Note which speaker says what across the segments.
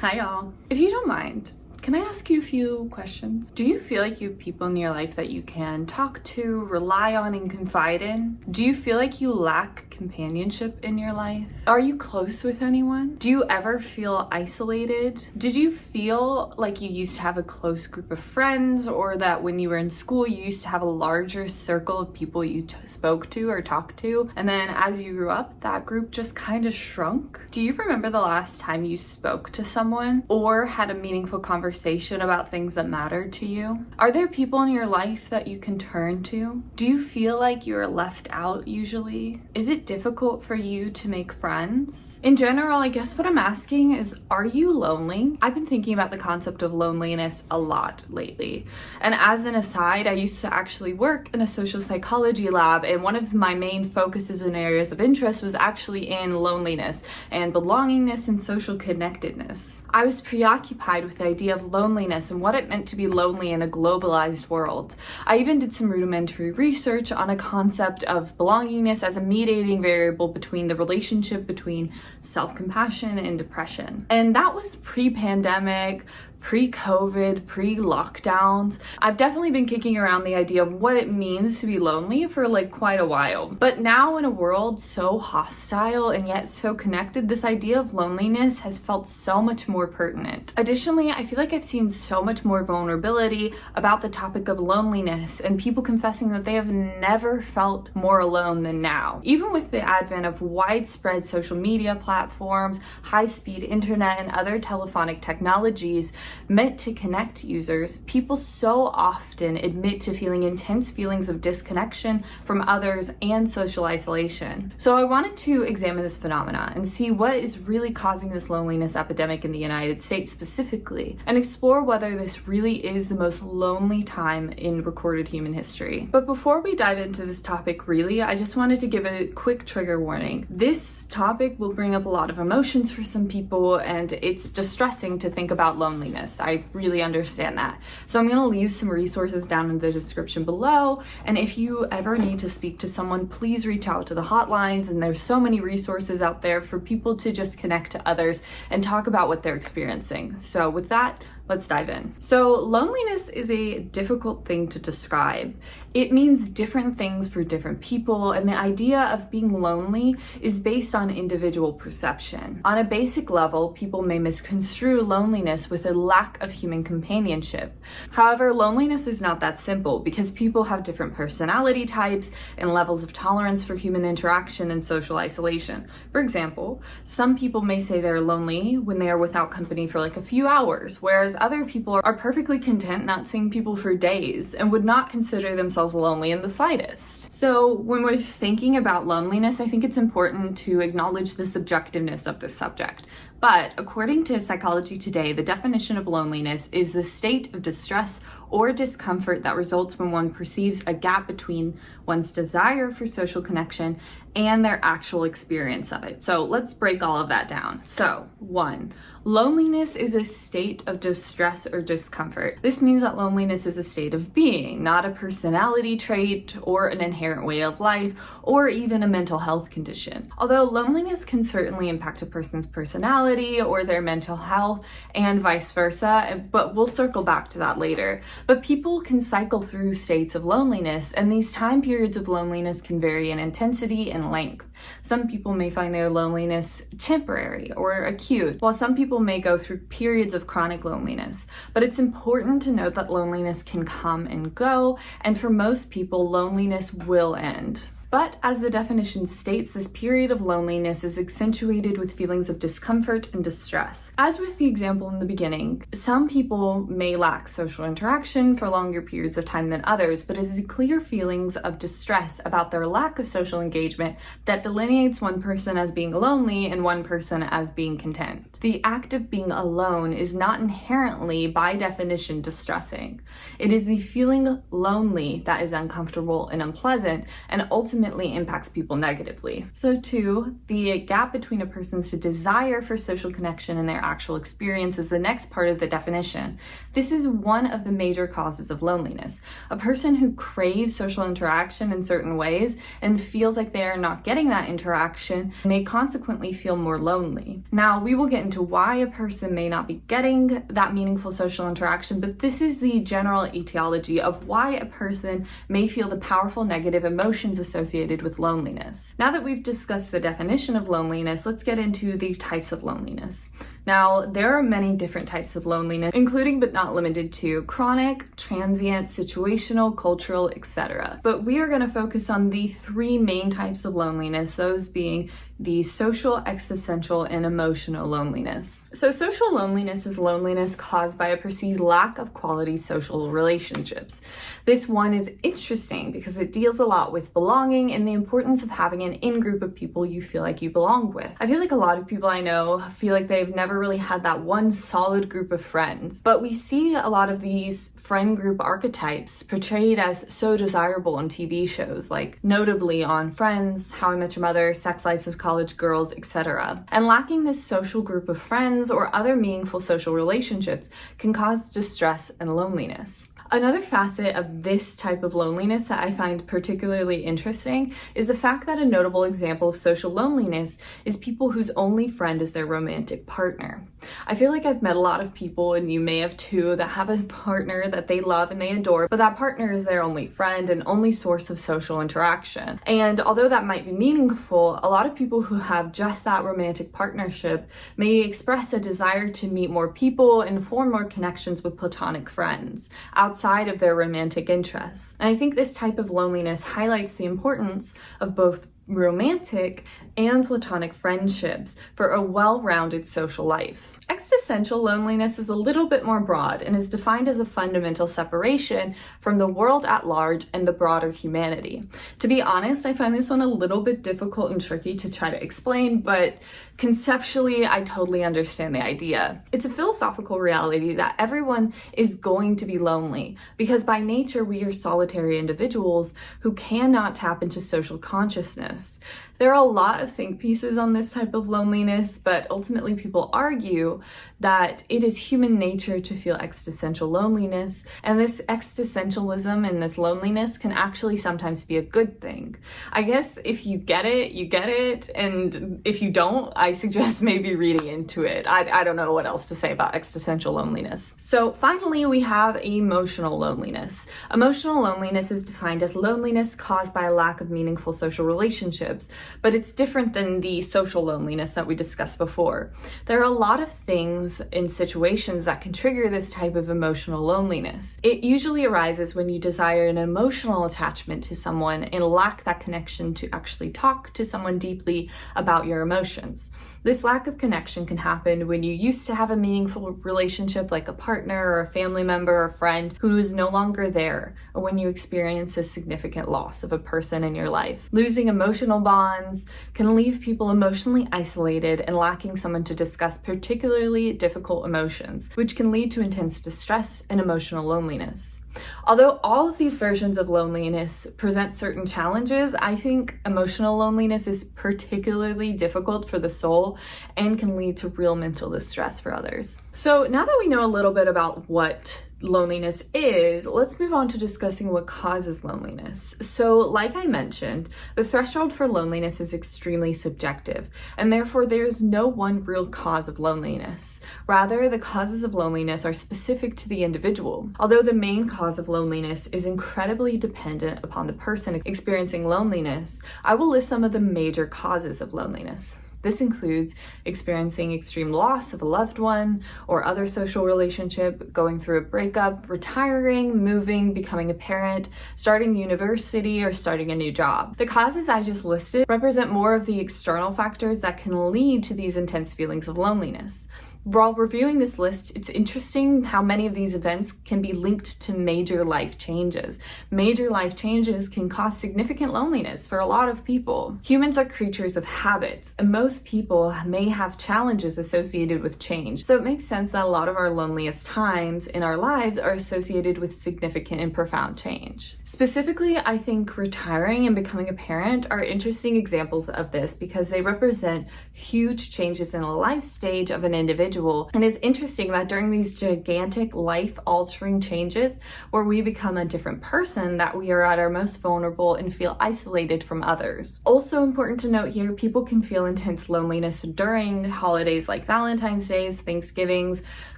Speaker 1: Hi y'all. If you don't mind, can I ask you a few questions? Do you feel like you have people in your life that you can talk to, rely on, and confide in? Do you feel like you lack companionship in your life? Are you close with anyone? Do you ever feel isolated? Did you feel like you used to have a close group of friends, or that when you were in school you used to have a larger circle of people you spoke to or talked to, and then as you grew up that group just kind of shrunk? Do you remember the last time you spoke to someone or had a meaningful conversation about things that mattered to you? Are there people in your life that you can turn to? Do you feel like you are left out usually? Is it difficult for you to make friends? In general, I guess what I'm asking is, are you lonely? I've been thinking about the concept of loneliness a lot lately. And as an aside, I used to actually work in a social psychology lab, and one of my main focuses and areas of interest was actually in loneliness and belongingness and social connectedness. I was preoccupied with the idea of loneliness and what it meant to be lonely in a globalized world. I even did some rudimentary research on a concept of belongingness as a mediating variable between the relationship between self-compassion and depression. And that was pre-pandemic, pre-COVID, pre-lockdowns. I've definitely been kicking around the idea of what it means to be lonely for quite a while. But now in a world so hostile and yet so connected, this idea of loneliness has felt so much more pertinent. Additionally, I feel like I've seen so much more vulnerability about the topic of loneliness and people confessing that they have never felt more alone than now. Even with the advent of widespread social media platforms, high-speed internet, and other telephonic technologies meant to connect users, people so often admit to feeling intense feelings of disconnection from others and social isolation. So I wanted to examine this phenomena and see what is really causing this loneliness epidemic in the United States specifically, and explore whether this really is the most lonely time in recorded human history. But before we dive into this topic really, I just wanted to give a quick trigger warning. This topic will bring up a lot of emotions for some people, and it's distressing to think about loneliness. I really understand that. So I'm going to leave some resources down in the description below, and if you ever need to speak to someone, please reach out to the hotlines, and there's so many resources out there for people to just connect to others and talk about what they're experiencing. So with that, let's dive in. So loneliness is a difficult thing to describe. It means different things for different people, and the idea of being lonely is based on individual perception. On a basic level, people may misconstrue loneliness with a lack of human companionship. However, loneliness is not that simple because people have different personality types and levels of tolerance for human interaction and social isolation. For example, some people may say they're lonely when they are without company for a few hours, whereas other people are perfectly content not seeing people for days and would not consider themselves lonely in the slightest. So when we're thinking about loneliness, I think it's important to acknowledge the subjectiveness of this subject. But according to Psychology Today, the definition of loneliness is the state of distress or discomfort that results when one perceives a gap between one's desire for social connection and their actual experience of it. So let's break all of that down. So 1, loneliness is a state of distress or discomfort. This means that loneliness is a state of being, not a personality trait or an inherent way of life or even a mental health condition. Although loneliness can certainly impact a person's personality or their mental health and vice versa, but we'll circle back to that later. But people can cycle through states of loneliness, and these time periods of loneliness can vary in intensity and length. Some people may find their loneliness temporary or acute, while some people may go through periods of chronic loneliness. But it's important to note that loneliness can come and go, and for most people, loneliness will end. But as the definition states, this period of loneliness is accentuated with feelings of discomfort and distress. As with the example in the beginning, some people may lack social interaction for longer periods of time than others, but it is clear feelings of distress about their lack of social engagement that delineates one person as being lonely and one person as being content. The act of being alone is not inherently, by definition, distressing. It is the feeling lonely that is uncomfortable and unpleasant, and ultimately ultimately impacts people negatively. So 2, the gap between a person's desire for social connection and their actual experience is the next part of the definition. This is one of the major causes of loneliness. A person who craves social interaction in certain ways and feels like they are not getting that interaction may consequently feel more lonely. Now, we will get into why a person may not be getting that meaningful social interaction, but this is the general etiology of why a person may feel the powerful negative emotions associated with loneliness. Now that we've discussed the definition of loneliness, let's get into the types of loneliness. Now, there are many different types of loneliness, including but not limited to chronic, transient, situational, cultural, etc. But we are going to focus on the 3 main types of loneliness, those being the social, existential, and emotional loneliness. So social loneliness is loneliness caused by a perceived lack of quality social relationships. This one is interesting because it deals a lot with belonging and the importance of having an in-group of people you feel like you belong with. I feel like a lot of people I know feel like they've never really had that one solid group of friends, but we see a lot of these friend group archetypes portrayed as so desirable in TV shows, like notably on Friends, How I Met Your Mother, Sex Lives of College Girls, etc. And lacking this social group of friends or other meaningful social relationships can cause distress and loneliness. Another facet of this type of loneliness that I find particularly interesting is the fact that a notable example of social loneliness is people whose only friend is their romantic partner. I feel like I've met a lot of people, and you may have too, that have a partner that they love and they adore, but that partner is their only friend and only source of social interaction. And although that might be meaningful, a lot of people who have just that romantic partnership may express a desire to meet more people and form more connections with platonic friends outside of their romantic interests. And I think this type of loneliness highlights the importance of both romantic and platonic friendships for a well-rounded social life. Existential loneliness is a little bit more broad and is defined as a fundamental separation from the world at large and the broader humanity. To be honest, I find this one a little bit difficult and tricky to try to explain, but conceptually, I totally understand the idea. It's a philosophical reality that everyone is going to be lonely because by nature we are solitary individuals who cannot tap into social consciousness. There are a lot of think pieces on this type of loneliness, but ultimately people argue that it is human nature to feel existential loneliness, and this existentialism and this loneliness can actually sometimes be a good thing. I guess if you get it, you get it, and if you don't, I suggest maybe reading into it. I don't know what else to say about existential loneliness. So finally, we have emotional loneliness. Emotional loneliness is defined as loneliness caused by a lack of meaningful social relationships, but it's different than the social loneliness that we discussed before. There are a lot of things in situations that can trigger this type of emotional loneliness. It usually arises when you desire an emotional attachment to someone and lack that connection to actually talk to someone deeply about your emotions. This lack of connection can happen when you used to have a meaningful relationship like a partner or a family member or friend who is no longer there, or when you experience a significant loss of a person in your life. Losing emotional bonds can leave people emotionally isolated and lacking someone to discuss particularly difficult emotions, which can lead to intense distress and emotional loneliness. Although all of these versions of loneliness present certain challenges, I think emotional loneliness is particularly difficult for the soul and can lead to real mental distress for others. So now that we know a little bit about what loneliness is, let's move on to discussing what causes loneliness. So, like I mentioned, the threshold for loneliness is extremely subjective, and therefore there is no one real cause of loneliness. Rather, the causes of loneliness are specific to the individual. Although the main cause of loneliness is incredibly dependent upon the person experiencing loneliness, I will list some of the major causes of loneliness. This includes experiencing extreme loss of a loved one or other social relationship, going through a breakup, retiring, moving, becoming a parent, starting university, or starting a new job. The causes I just listed represent more of the external factors that can lead to these intense feelings of loneliness. While reviewing this list, it's interesting how many of these events can be linked to major life changes. Major life changes can cause significant loneliness for a lot of people. Humans are creatures of habits, and most people may have challenges associated with change. So it makes sense that a lot of our loneliest times in our lives are associated with significant and profound change. Specifically, I think retiring and becoming a parent are interesting examples of this because they represent huge changes in a life stage of an individual. And it's interesting that during these gigantic life-altering changes where we become a different person, that we are at our most vulnerable and feel isolated from others. Also important to note here, people can feel intense loneliness during holidays like Valentine's Days, Thanksgivings,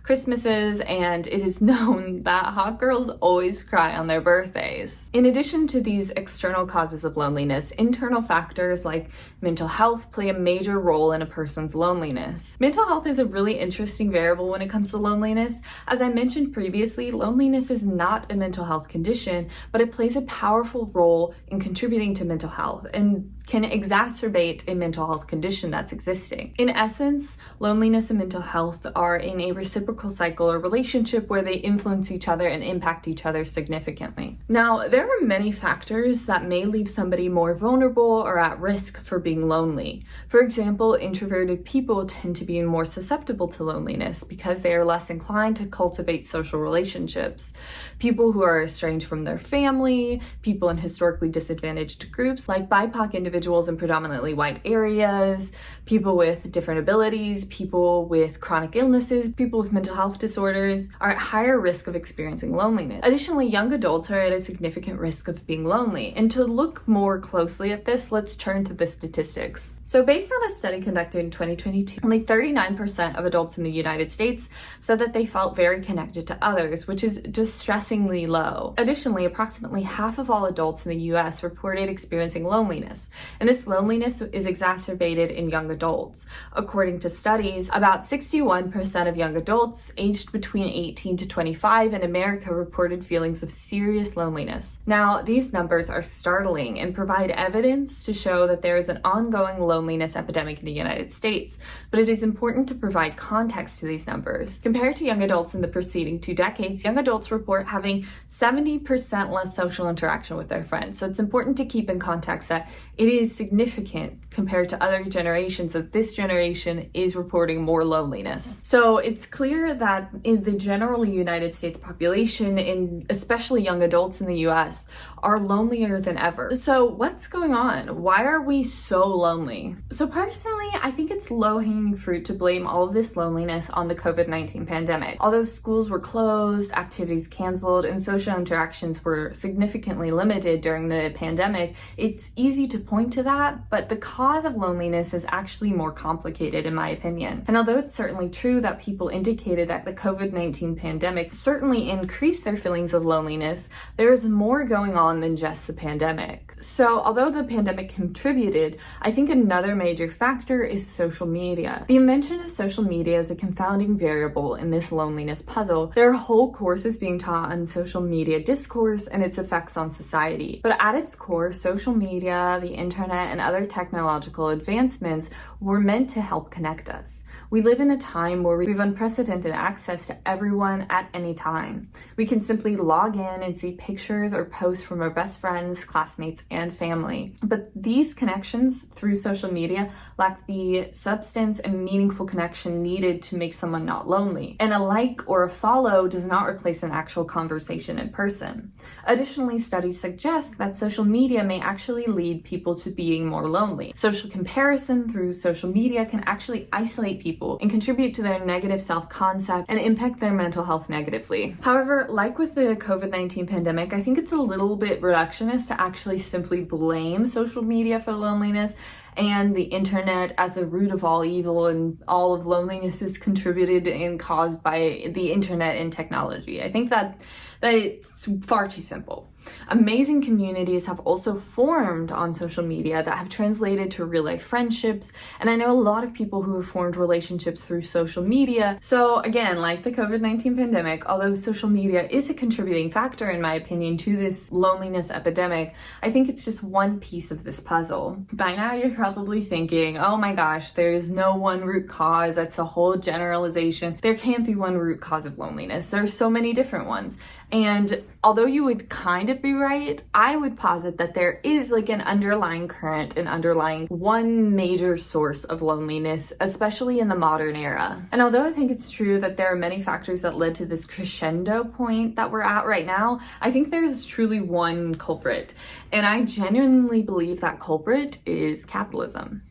Speaker 1: Christmases, and it is known that hot girls always cry on their birthdays. In addition to these external causes of loneliness, internal factors like mental health play a major role in a person's loneliness. Mental health is a really interesting variable when it comes to loneliness. As I mentioned previously, loneliness is not a mental health condition, but it plays a powerful role in contributing to mental health and can exacerbate a mental health condition that's existing. In essence, loneliness and mental health are in a reciprocal cycle or relationship where they influence each other and impact each other significantly. Now, there are many factors that may leave somebody more vulnerable or at risk for being lonely. For example, introverted people tend to be more susceptible to loneliness because they are less inclined to cultivate social relationships. People who are estranged from their family, people in historically disadvantaged groups like BIPOC individuals in predominantly white areas, people with different abilities, people with chronic illnesses, people with mental health disorders are at higher risk of experiencing loneliness. Additionally, young adults are at a significant risk of being lonely. And to look more closely at this, let's turn to the statistics. So based on a study conducted in 2022, only 39% of adults in the United States said that they felt very connected to others, which is distressingly low. Additionally, approximately half of all adults in the US reported experiencing loneliness, and this loneliness is exacerbated in young adults. According to studies, about 61% of young adults aged between 18 to 25 in America reported feelings of serious loneliness. Now, these numbers are startling and provide evidence to show that there is an ongoing loneliness epidemic in the United States, but it is important to provide context to these numbers. Compared to young adults in the preceding 2 decades, young adults report having 70% less social interaction with their friends. So it's important to keep in context that it is significant compared to other generations that this generation is reporting more loneliness. So it's clear that in the general United States population, and especially young adults in the US, are lonelier than ever. So what's going on? Why are we so lonely? So personally, I think it's low-hanging fruit to blame all of this loneliness on the COVID-19 pandemic. Although schools were closed, activities canceled, and social interactions were significantly limited during the pandemic, it's easy to point to that, but the cause of loneliness is actually more complicated in my opinion. And although it's certainly true that people indicated that the COVID-19 pandemic certainly increased their feelings of loneliness, there is more going on than just the pandemic. So although the pandemic contributed, I think another major factor is social media. The invention of social media is a confounding variable in this loneliness puzzle. There are whole courses being taught on social media discourse and its effects on society. But at its core, social media, the internet, and other technological advancements were meant to help connect us. We live in a time where we have unprecedented access to everyone at any time. We can simply log in and see pictures or posts from our best friends, classmates, and family. But these connections through social media lack the substance and meaningful connection needed to make someone not lonely. And a like or a follow does not replace an actual conversation in person. Additionally, studies suggest that social media may actually lead people to being more lonely. Social comparison through social media can actually isolate people and contribute to their negative self-concept and impact their mental health negatively. However, like with the COVID-19 pandemic, I think it's a little bit reductionist to actually simply blame social media for loneliness and the internet as the root of all evil, and all of loneliness is contributed and caused by the internet and technology. I think that it's far too simple. Amazing communities have also formed on social media that have translated to real-life friendships, and I know a lot of people who have formed relationships through social media. So again, like the COVID-19 pandemic, although social media is a contributing factor, in my opinion, to this loneliness epidemic, I think it's just one piece of this puzzle. By now you're probably thinking, oh my gosh, there's no one root cause. That's a whole generalization. There can't be one root cause of loneliness. There's so many different ones. And although you would kind of be right, I would posit that there is like an underlying current, an underlying one major source of loneliness, especially in the modern era. And although I think it's true that there are many factors that led to this crescendo point that we're at right now, I think there's truly one culprit. And I genuinely believe that culprit is capitalism.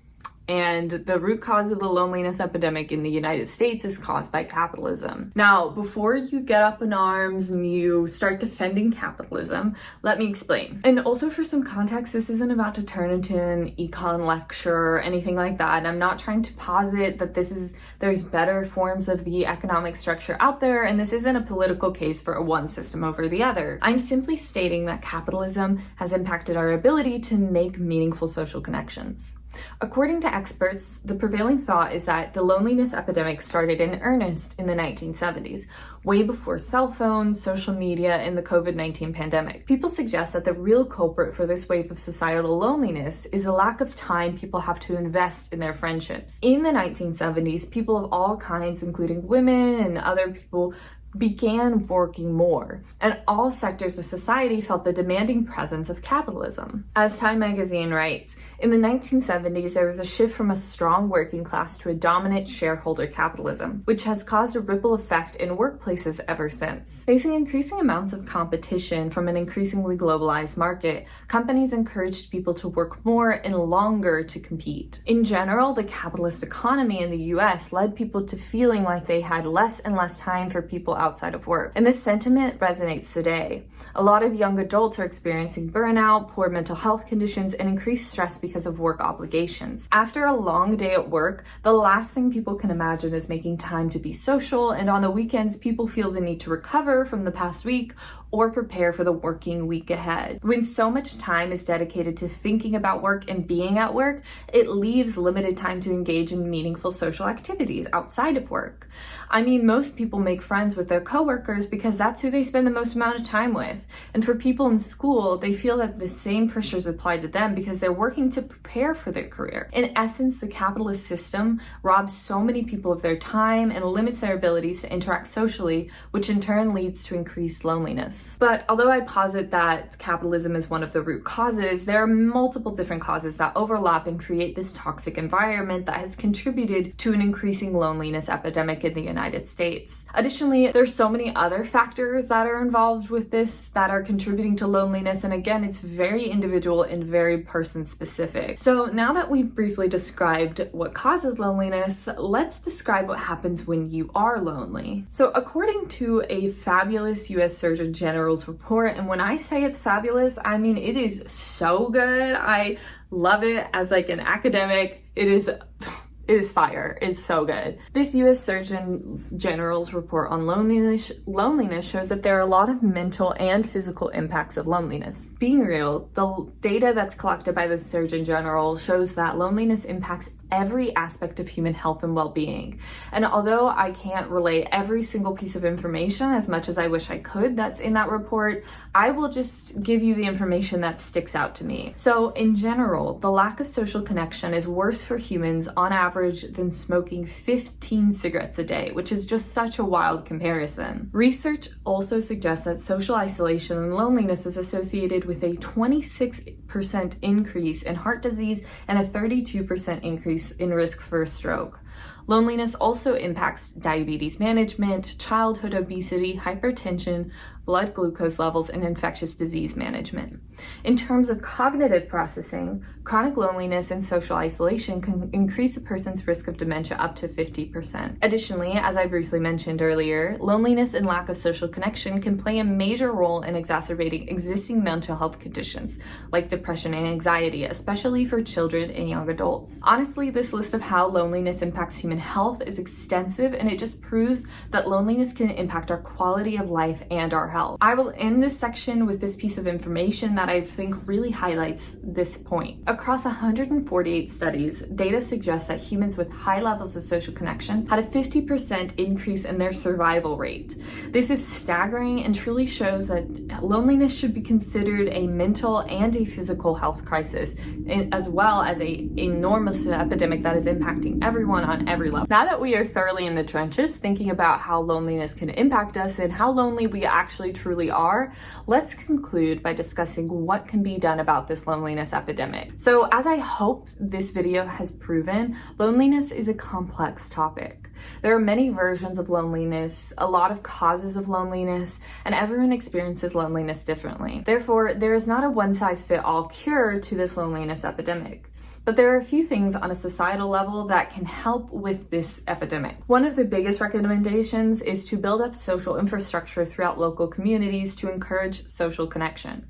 Speaker 1: And the root cause of the loneliness epidemic in the United States is caused by capitalism. Now, before you get up in arms and you start defending capitalism, let me explain. And also for some context, this isn't about to turn into an econ lecture or anything like that. And I'm not trying to posit that there's better forms of the economic structure out there, and this isn't a political case for one system over the other. I'm simply stating that capitalism has impacted our ability to make meaningful social connections. According to experts, the prevailing thought is that the loneliness epidemic started in earnest in the 1970s, way before cell phones, social media, and the COVID-19 pandemic. People suggest that the real culprit for this wave of societal loneliness is a lack of time people have to invest in their friendships. In the 1970s, people of all kinds, including women and other people, began working more, and all sectors of society felt the demanding presence of capitalism. As Time magazine writes, in the 1970s, there was a shift from a strong working class to a dominant shareholder capitalism, which has caused a ripple effect in workplaces ever since. Facing increasing amounts of competition from an increasingly globalized market, companies encouraged people to work more and longer to compete. In general, the capitalist economy in the US led people to feeling like they had less and less time for people outside of work. And this sentiment resonates today. A lot of young adults are experiencing burnout, poor mental health conditions, and increased stress because of work obligations. After a long day at work, the last thing people can imagine is making time to be social, and on the weekends, people feel the need to recover from the past week or prepare for the working week ahead. When so much time is dedicated to thinking about work and being at work, it leaves limited time to engage in meaningful social activities outside of work. I mean, most people make friends with their coworkers because that's who they spend the most amount of time with. And for people in school, they feel that the same pressures apply to them because they're working to prepare for their career. In essence, the capitalist system robs so many people of their time and limits their abilities to interact socially, which in turn leads to increased loneliness. But although I posit that capitalism is one of the root causes, there are multiple different causes that overlap and create this toxic environment that has contributed to an increasing loneliness epidemic in the United States. Additionally, there's so many other factors that are involved with this that are contributing to loneliness, and again, it's very individual and very person specific. So now that we've briefly described what causes loneliness, let's describe what happens when you are lonely. So according to a fabulous US Surgeon General's report, and when I say it's fabulous, I mean it is so good. I love it as like an academic. It is fire. It's so good. This US Surgeon General's report on loneliness shows that there are a lot of mental and physical impacts of loneliness. Being real, the data that's collected by the Surgeon General shows that loneliness impacts every aspect of human health and well-being. And although I can't relay every single piece of information as much as I wish I could that's in that report, I will just give you the information that sticks out to me. So in general, the lack of social connection is worse for humans on average than smoking 15 cigarettes a day, which is just such a wild comparison. Research also suggests that social isolation and loneliness is associated with a 26% increase in heart disease and a 32% increase in risk for a stroke. Loneliness also impacts diabetes management, childhood obesity, hypertension, blood glucose levels, and infectious disease management. In terms of cognitive processing, chronic loneliness and social isolation can increase a person's risk of dementia up to 50%. Additionally, as I briefly mentioned earlier, loneliness and lack of social connection can play a major role in exacerbating existing mental health conditions like depression and anxiety, especially for children and young adults. Honestly, this list of how loneliness impacts impacts human health is extensive, and it just proves that loneliness can impact our quality of life and our health. I will end this section with this piece of information that I think really highlights this point. Across 148 studies, data suggests that humans with high levels of social connection had a 50% increase in their survival rate. This is staggering and truly shows that loneliness should be considered a mental and a physical health crisis, as well as an enormous epidemic that is impacting everyone on every level. Now that we are thoroughly in the trenches, thinking about how loneliness can impact us and how lonely we actually truly are, let's conclude by discussing what can be done about this loneliness epidemic. So, as I hope this video has proven, loneliness is a complex topic. There are many versions of loneliness, a lot of causes of loneliness, and everyone experiences loneliness differently. Therefore, there is not a one-size-fits-all cure to this loneliness epidemic. But there are a few things on a societal level that can help with this epidemic. One of the biggest recommendations is to build up social infrastructure throughout local communities to encourage social connection.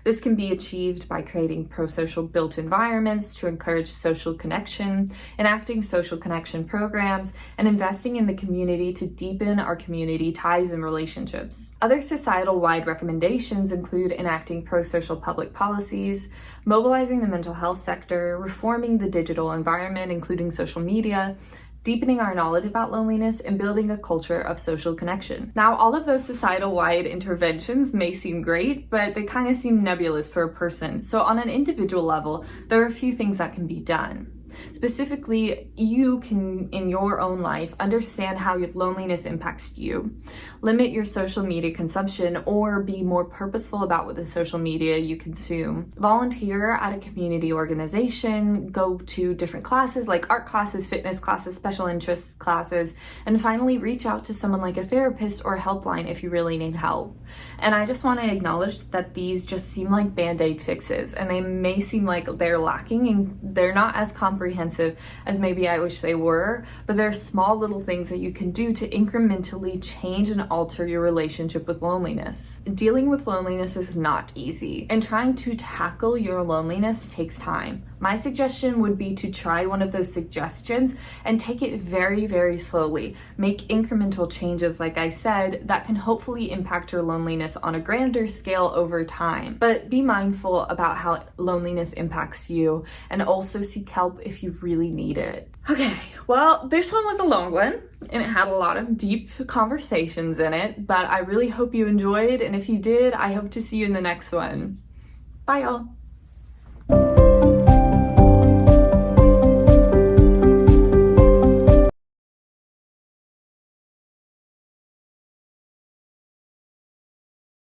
Speaker 1: This can be achieved by creating pro-social built environments to encourage social connection, enacting social connection programs, and investing in the community to deepen our community ties and relationships. Other societal-wide recommendations include enacting pro-social public policies, mobilizing the mental health sector, reforming the digital environment, including social media, deepening our knowledge about loneliness, and building a culture of social connection. Now, all of those societal-wide interventions may seem great, but they kind of seem nebulous for a person. So on an individual level, there are a few things that can be done. Specifically, you can, in your own life, understand how your loneliness impacts you. Limit your social media consumption or be more purposeful about what the social media you consume. Volunteer at a community organization, go to different classes like art classes, fitness classes, special interest classes, and finally reach out to someone like a therapist or a helpline if you really need help. And I just want to acknowledge that these just seem like band-aid fixes, and they may seem like they're lacking and they're not as comprehensive as maybe I wish they were, but there are small little things that you can do to incrementally change and alter your relationship with loneliness. Dealing with loneliness is not easy, and trying to tackle your loneliness takes time. My suggestion would be to try one of those suggestions and take it very, very slowly. Make incremental changes, like I said, that can hopefully impact your loneliness on a grander scale over time. But be mindful about how loneliness impacts you, and also seek help if you really need it. Okay, well, this one was a long one, and it had a lot of deep conversations in it, but I really hope you enjoyed, and if you did, I hope to see you in the next one. Bye, y'all.